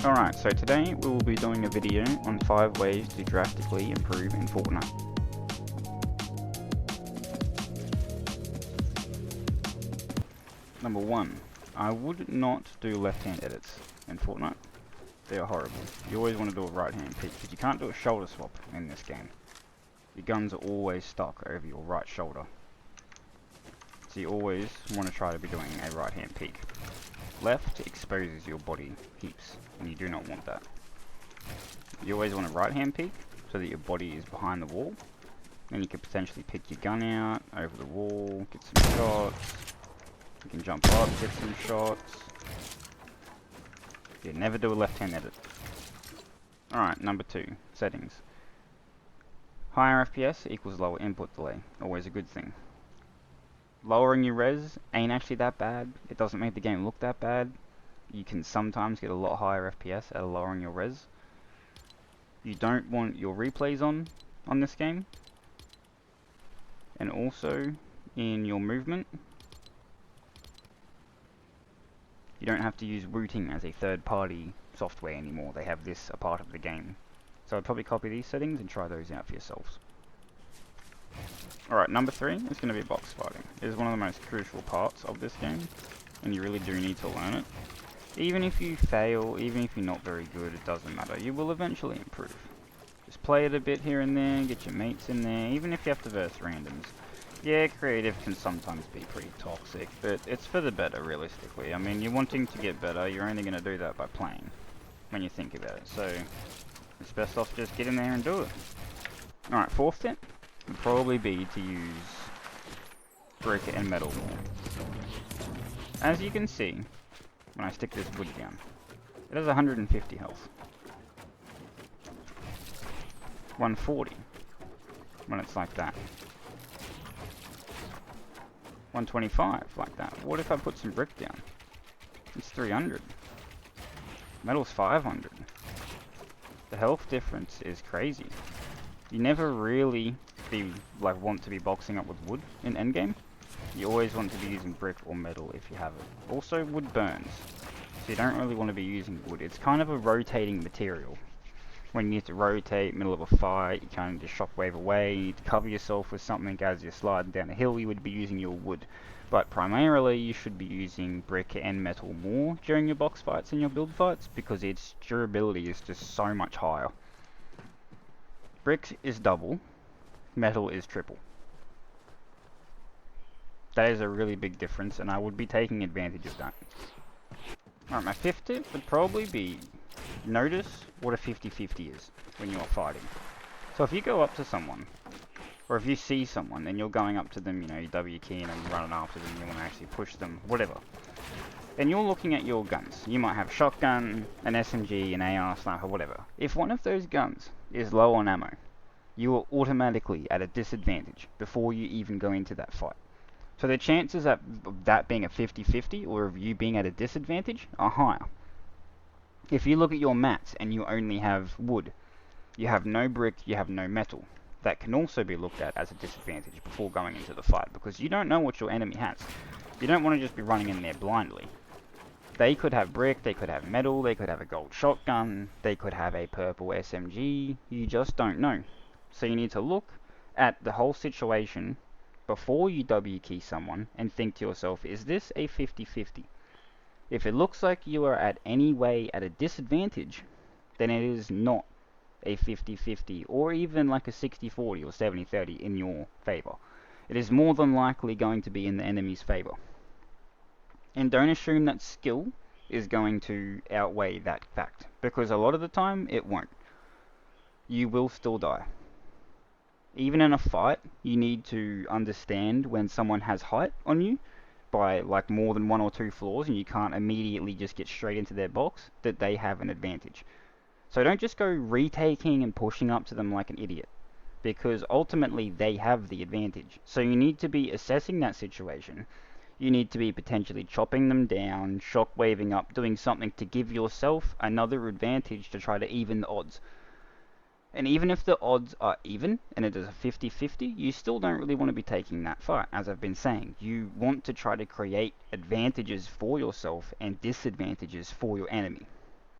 Alright, so today we will be doing a video on 5 ways to drastically improve in Fortnite. Number 1, I would not do left-hand edits in Fortnite. They are horrible. You always want to do a right-hand peek, because you can't do a shoulder swap in this game. Your guns are always stuck over your right shoulder. So you always want to try to be doing a right-hand peek. Left exposes your body heaps, and you do not want that. You always want a right-hand peek, so that your body is behind the wall. Then you can potentially pick your gun out, over the wall, get some shots. You can jump up, get some shots. Yeah, never do a left-hand edit. Alright, number 2, settings. Higher FPS equals lower input delay, always a good thing. Lowering your res ain't actually that bad. It doesn't make the game look that bad. You can sometimes get a lot higher FPS out of lowering your res. You don't want your replays on this game. And also, in your movement, you don't have to use routing as a third-party software anymore. They have this a part of the game. So I'd probably copy these settings and try those out for yourselves. Alright, number 3 is going to be box fighting. It is one of the most crucial parts of this game, and you really do need to learn it. Even if you fail, even if you're not very good, it doesn't matter. You will eventually improve. Just play it a bit here and there, get your mates in there, even if you have to verse randoms. Yeah, creative can sometimes be pretty toxic, but it's for the better, realistically. I mean, you're wanting to get better, you're only going to do that by playing, when you think about it. So, it's best off just get in there and do it. Alright, 4th tip would probably be to use brick and metal more. As you can see, when I stick this wood down, it has 150 health. 140 when it's like that. 125 like that. What if I put some brick down? It's 300. Metal's 500. The health difference is crazy. You never really want to be boxing up with wood in endgame. You always want to be using brick or metal if you have it. Also, wood burns, so you don't really want to be using wood. It's kind of a rotating material. When you need to rotate, middle of a fight, you kind of just shockwave away, you need to cover yourself with something as you're sliding down a hill, you would be using your wood. But primarily, you should be using brick and metal more during your box fights and your build fights, because its durability is just so much higher. Brick is double, metal is triple. That is a really big difference, and I would be taking advantage of that. Alright, my 5th tip would probably be notice what a 50-50 is when you're fighting. So if you go up to someone, or if you see someone and you're going up to them, you know, you're W keying and running after them, you want to actually push them, whatever. And you're looking at your guns. You might have shotgun, an SMG, an AR, sniper, whatever. If one of those guns is low on ammo, you are automatically at a disadvantage before you even go into that fight. So the chances of that being a 50-50 or of you being at a disadvantage are higher. If you look at your mats and you only have wood, you have no brick, you have no metal, that can also be looked at as a disadvantage before going into the fight, because you don't know what your enemy has. You don't want to just be running in there blindly. They could have brick, they could have metal, they could have a gold shotgun, they could have a purple SMG, you just don't know. So you need to look at the whole situation before you W key someone and think to yourself, is this a 50-50? If it looks like you are at any way at a disadvantage, then it is not a 50-50 or even like a 60-40 or 70-30 in your favor. It is more than likely going to be in the enemy's favor. And don't assume that skill is going to outweigh that fact, because a lot of the time it won't. You will still die. Even in a fight, you need to understand when someone has height on you by like more than 1 or 2 floors, and you can't immediately just get straight into their box, that they have an advantage. So don't just go retaking and pushing up to them like an idiot, because ultimately they have the advantage. So you need to be assessing that situation. You need to be potentially chopping them down, shockwaving up, doing something to give yourself another advantage to try to even the odds. And even if the odds are even, and it is a 50-50, you still don't really want to be taking that fight, as I've been saying. You want to try to create advantages for yourself and disadvantages for your enemy.